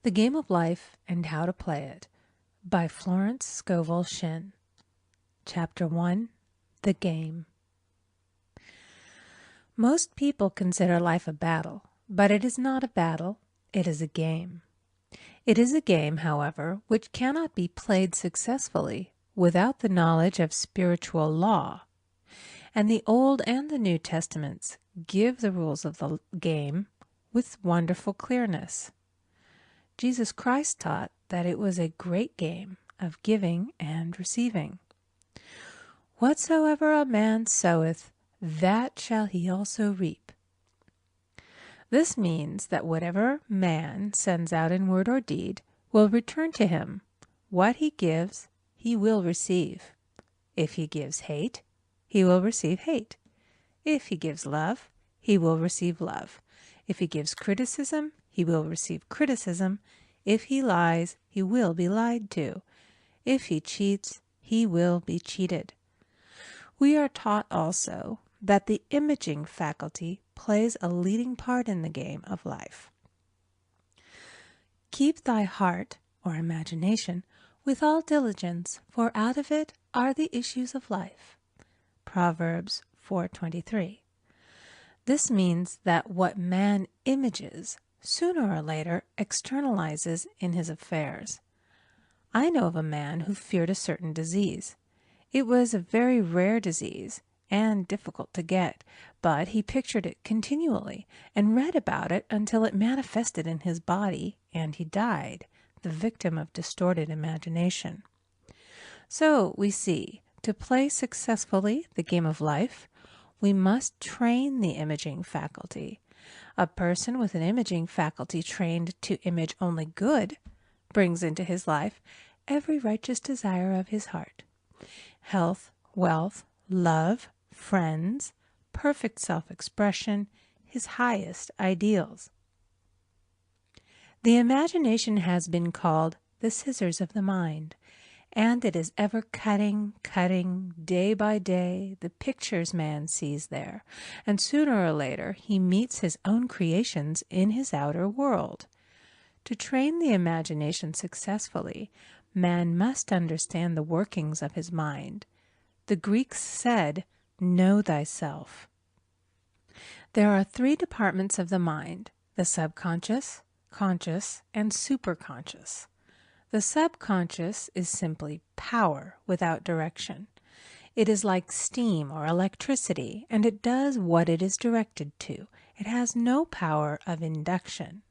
The Game of Life and How to Play It by Florence Scovel Shinn. Chapter 1. The Game. Most people consider life a battle, but it is not a battle, it is a game. It is a game, however, which cannot be played successfully without the knowledge of spiritual law. And the Old and the New Testaments give the rules of the game with wonderful clearness. Jesus Christ taught that it was a great game of giving and receiving. Whatsoever a man soweth, that shall he also reap. This means that whatever man sends out in word or deed will return to him. What he gives, he will receive. If he gives hate, he will receive hate. If he gives love, he will receive love. If he gives criticism, he will receive criticism. If he lies, he will be lied to. If he cheats, he will be cheated. We are taught also that the imaging faculty plays a leading part in the game of life. Keep thy heart, or imagination, with all diligence, for out of it are the issues of life. Proverbs 4:23. This means that what man images sooner or later externalizes in his affairs. I know of a man who feared a certain disease. It was a very rare disease and difficult to get, but he pictured it continually and read about it until it manifested in his body and he died, the victim of distorted imagination. So we see, to play successfully the game of life, we must train the imaging faculty. A person with an imaging faculty trained to image only good brings into his life every righteous desire of his heart. Health, wealth, love, friends, perfect self-expression, his highest ideals. The imagination has been called the scissors of the mind, and it is ever cutting, day by day, the pictures man sees there, and sooner or later he meets his own creations in his outer world. To train the imagination successfully, man must understand the workings of his mind. The Greeks said, "Know thyself." There are three departments of the mind: the subconscious, conscious, and superconscious. The subconscious is simply power without direction. It is like steam or electricity, and it does what it is directed to. It has no power of induction.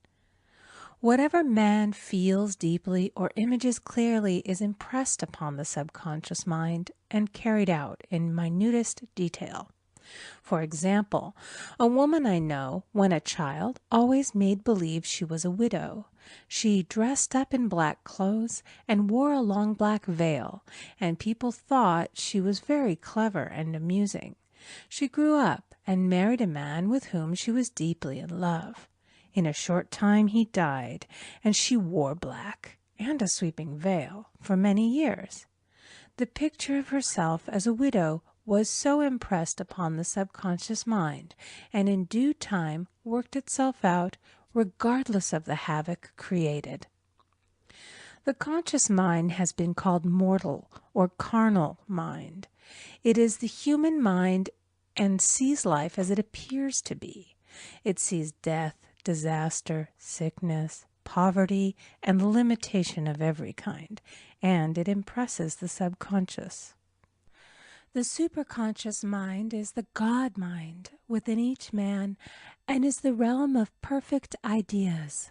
Whatever man feels deeply or images clearly is impressed upon the subconscious mind and carried out in minutest detail. For example, a woman I know, when a child, always made believe she was a widow. She dressed up in black clothes and wore a long black veil, and people thought she was very clever and amusing. She grew up and married a man with whom she was deeply in love. In a short time he died, and she wore black and a sweeping veil for many years. The picture of herself as a widow was so impressed upon the subconscious mind, and in due time worked itself out regardless of the havoc created. The conscious mind has been called mortal or carnal mind. It is the human mind and sees life as it appears to be. It sees death, disaster, sickness, poverty, and limitation of every kind, and it impresses the subconscious. The superconscious mind is the God mind within each man and is the realm of perfect ideas.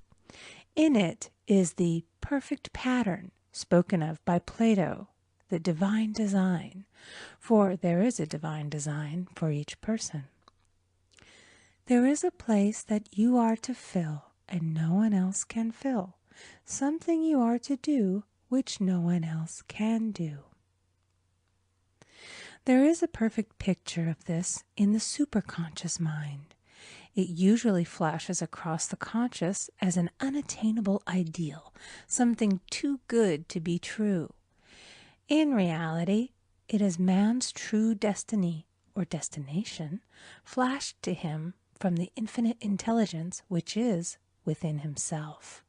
In it is the perfect pattern spoken of by Plato, the divine design, for there is a divine design for each person. There is a place that you are to fill and no one else can fill, something you are to do which no one else can do. There is a perfect picture of this in the superconscious mind. It usually flashes across the conscious as an unattainable ideal, something too good to be true. In reality, it is man's true destiny, or destination, flashed to him from the infinite intelligence which is within himself.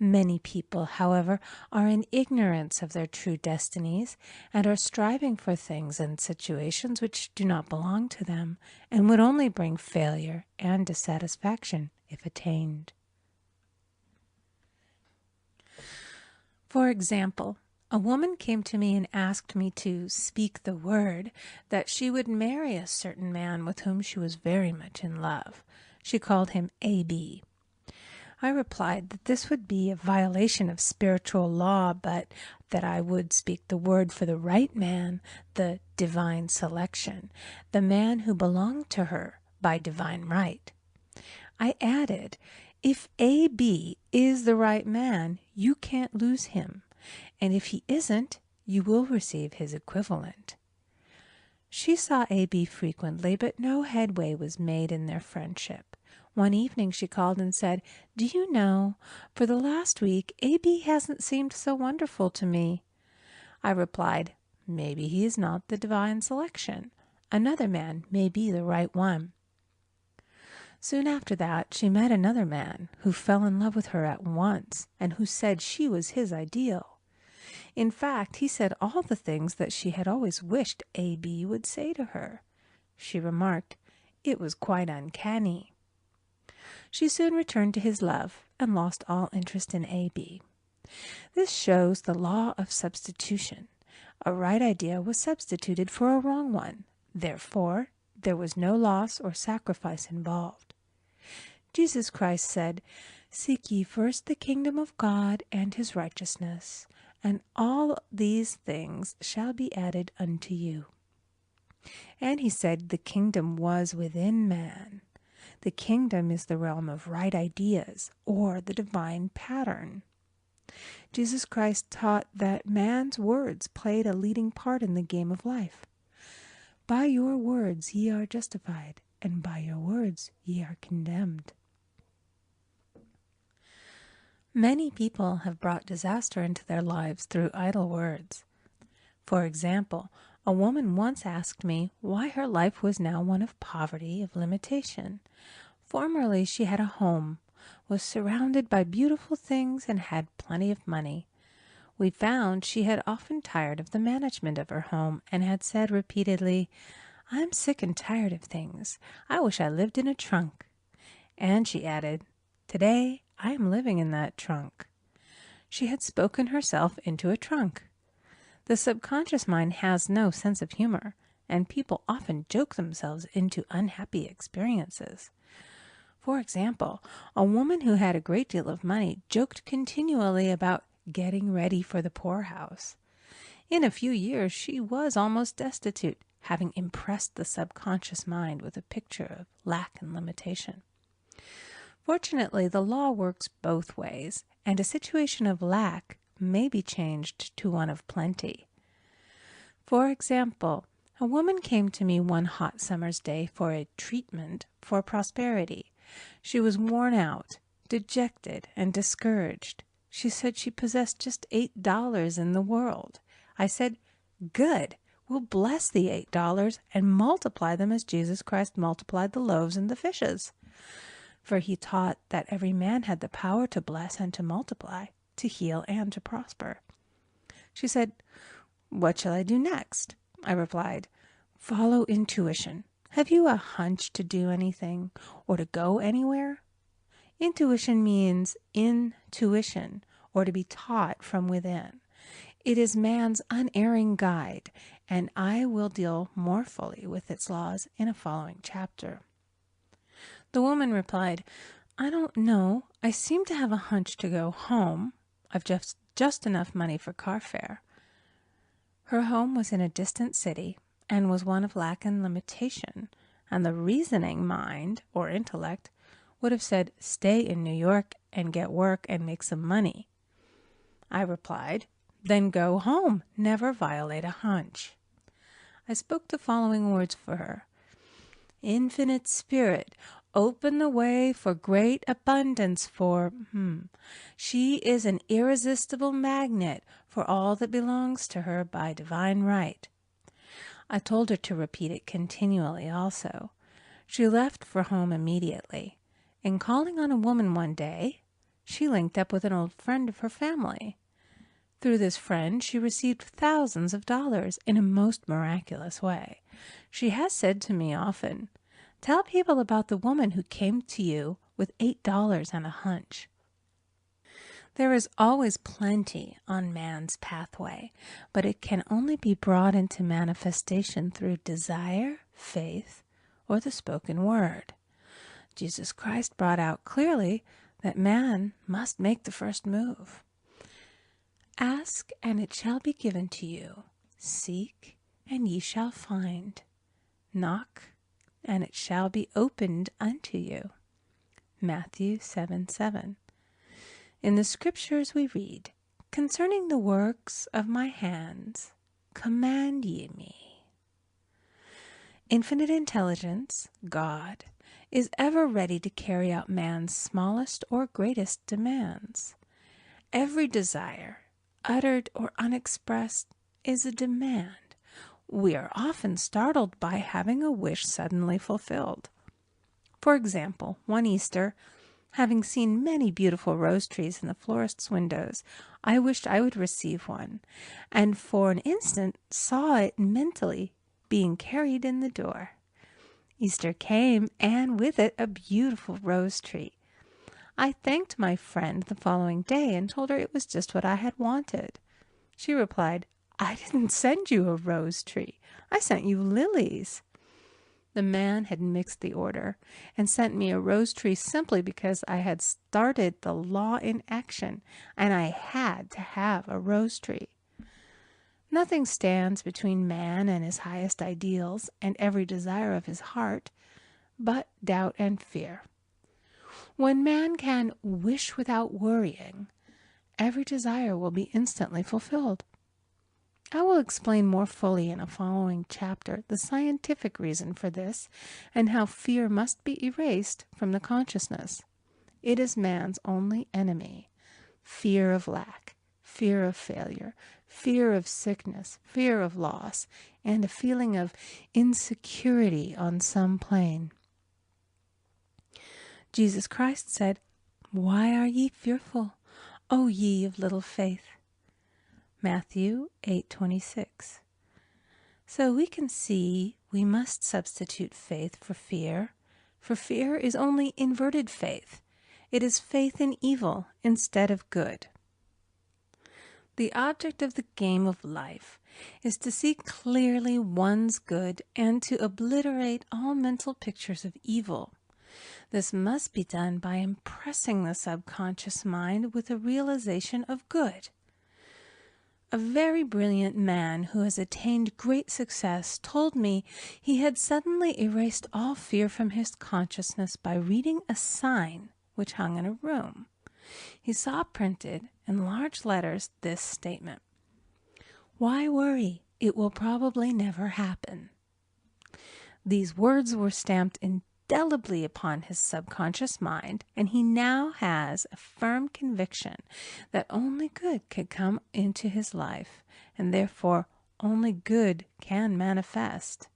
Many people, however, are in ignorance of their true destinies and are striving for things and situations which do not belong to them and would only bring failure and dissatisfaction if attained. For example, a woman came to me and asked me to speak the word that she would marry a certain man with whom she was very much in love. She called him A.B. I replied that this would be a violation of spiritual law, but that I would speak the word for the right man, the divine selection, the man who belonged to her by divine right. I added, if A.B. is the right man, you can't lose him, and if he isn't, you will receive his equivalent. She saw A.B. frequently, but no headway was made in their friendship. One evening she called and said, "Do you know, for the last week, A.B. hasn't seemed so wonderful to me." I replied, "Maybe he is not the divine selection. Another man may be the right one." Soon after that, she met another man who fell in love with her at once and who said she was his ideal. In fact, he said all the things that she had always wished A.B. would say to her. She remarked, it was quite uncanny. She soon returned to his love and lost all interest in A.B. This shows the law of substitution. A right idea was substituted for a wrong one. Therefore, there was no loss or sacrifice involved. Jesus Christ said, "Seek ye first the kingdom of God and his righteousness, and all these things shall be added unto you." And he said the kingdom was within man. The kingdom is the realm of right ideas, or the divine pattern. Jesus Christ taught that man's words played a leading part in the game of life. By your words ye are justified, and by your words ye are condemned. Many people have brought disaster into their lives through idle words. For example, a woman once asked me why her life was now one of poverty, of limitation. Formerly she had a home, was surrounded by beautiful things, and had plenty of money. We found she had often tired of the management of her home and had said repeatedly, "I'm sick and tired of things. I wish I lived in a trunk." And she added, "Today I am living in that trunk." She had spoken herself into a trunk. The subconscious mind has no sense of humor, and people often joke themselves into unhappy experiences. For example, a woman who had a great deal of money joked continually about getting ready for the poorhouse. In a few years she was almost destitute, having impressed the subconscious mind with a picture of lack and limitation. Fortunately, the law works both ways, and a situation of lack may be changed to one of plenty. For example, a woman came to me one hot summer's day for a treatment for prosperity. She was worn out, dejected, and discouraged. She said she possessed just $8 in the world. I said, "Good. We'll bless the $8 and multiply them as Jesus Christ multiplied the loaves and the fishes." For he taught that every man had the power to bless and to multiply, to heal and to prosper. She said, "What shall I do next?" I replied, "Follow intuition. Have you a hunch to do anything or to go anywhere?" Intuition means intuition, or to be taught from within. It is man's unerring guide, and I will deal more fully with its laws in a following chapter. The woman replied, "I don't know. I seem to have a hunch to go home. I've just enough money for car fare." Her home was in a distant city and was one of lack and limitation, and the reasoning mind, or intellect, would have said, "Stay in New York and get work and make some money." I replied, "Then go home. Never violate a hunch." I spoke the following words for her. "Infinite Spirit, open the way for great abundance for She is an irresistible magnet for all that belongs to her by divine right." I told her to repeat it continually also. She left for home immediately, and calling on a woman one day, She linked up with an old friend of her family. Through this friend, she received thousands of dollars in a most miraculous way. She has said to me often, "Tell people about the woman who came to you with $8 and a hunch." There is always plenty on man's pathway, but it can only be brought into manifestation through desire, faith, or the spoken word. Jesus Christ brought out clearly that man must make the first move. Ask, and it shall be given to you. Seek, and ye shall find. Knock, and it shall be opened unto you. Matthew 7:7. In the Scriptures we read, "Concerning the works of my hands, command ye me." Infinite intelligence, God, is ever ready to carry out man's smallest or greatest demands. Every desire, uttered or unexpressed, is a demand. We are often startled by having a wish suddenly fulfilled. For example, one Easter, having seen many beautiful rose trees in the florist's windows, I wished I would receive one, and for an instant saw it mentally being carried in the door. Easter came, and with it a beautiful rose tree. I thanked my friend the following day and told her it was just what I had wanted. She replied, "I didn't send you a rose tree. I sent you lilies." The man had mixed the order and sent me a rose tree simply because I had started the law in action and I had to have a rose tree. Nothing stands between man and his highest ideals and every desire of his heart but doubt and fear. When man can wish without worrying, every desire will be instantly fulfilled. I will explain more fully in a following chapter the scientific reason for this and how fear must be erased from the consciousness. It is man's only enemy. Fear of lack, fear of failure, fear of sickness, fear of loss, and a feeling of insecurity on some plane. Jesus Christ said, "Why are ye fearful, O ye of little faith?" Matthew 8:26. So we can see we must substitute faith for fear is only inverted faith. It is faith in evil instead of good. The object of the game of life is to see clearly one's good and to obliterate all mental pictures of evil. This must be done by impressing the subconscious mind with a realization of good. A very brilliant man who has attained great success told me he had suddenly erased all fear from his consciousness by reading a sign which hung in a room. He saw printed in large letters this statement: "Why worry? It will probably never happen." These words were stamped indelibly upon his subconscious mind, and he now has a firm conviction that only good could come into his life, and therefore only good can manifest.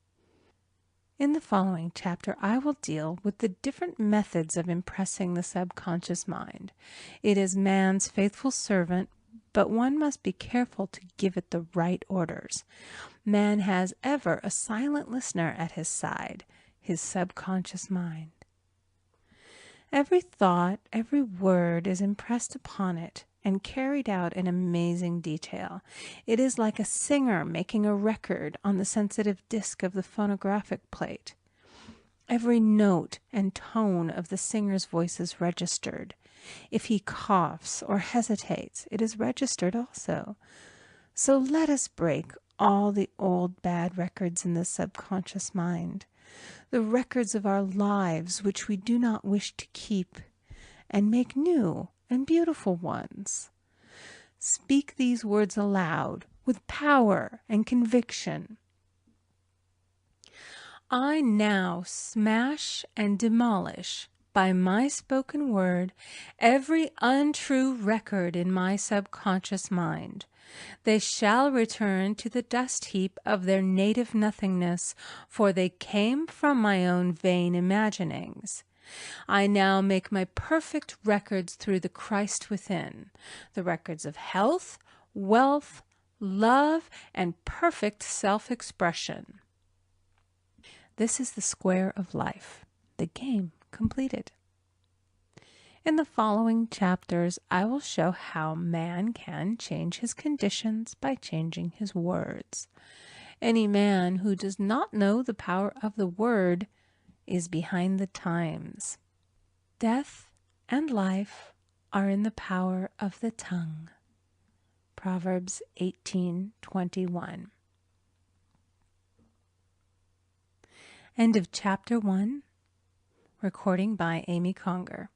In the following chapter, I will deal with the different methods of impressing the subconscious mind. It is man's faithful servant, but one must be careful to give it the right orders. Man has ever a silent listener at his side, his subconscious mind. Every thought, every word is impressed upon it and carried out in amazing detail. It is like a singer making a record on the sensitive disc of the phonographic plate. Every note and tone of the singer's voice is registered. If he coughs or hesitates, it is registered also. So let us break all the old bad records in the subconscious mind, the records of our lives which we do not wish to keep, and make new and beautiful ones. Speak these words aloud with power and conviction. I now smash and demolish by my spoken word every untrue record in my subconscious mind. They shall return to the dust heap of their native nothingness, for they came from my own vain imaginings. I now make my perfect records through the Christ within, the records of health, wealth, love, and perfect self-expression. This is the square of life, the game completed. In the following chapters, I will show how man can change his conditions by changing his words. Any man who does not know the power of the word is behind the times. Death and life are in the power of the tongue. Proverbs 18:21. End of chapter 1. Recording by Amy Conger.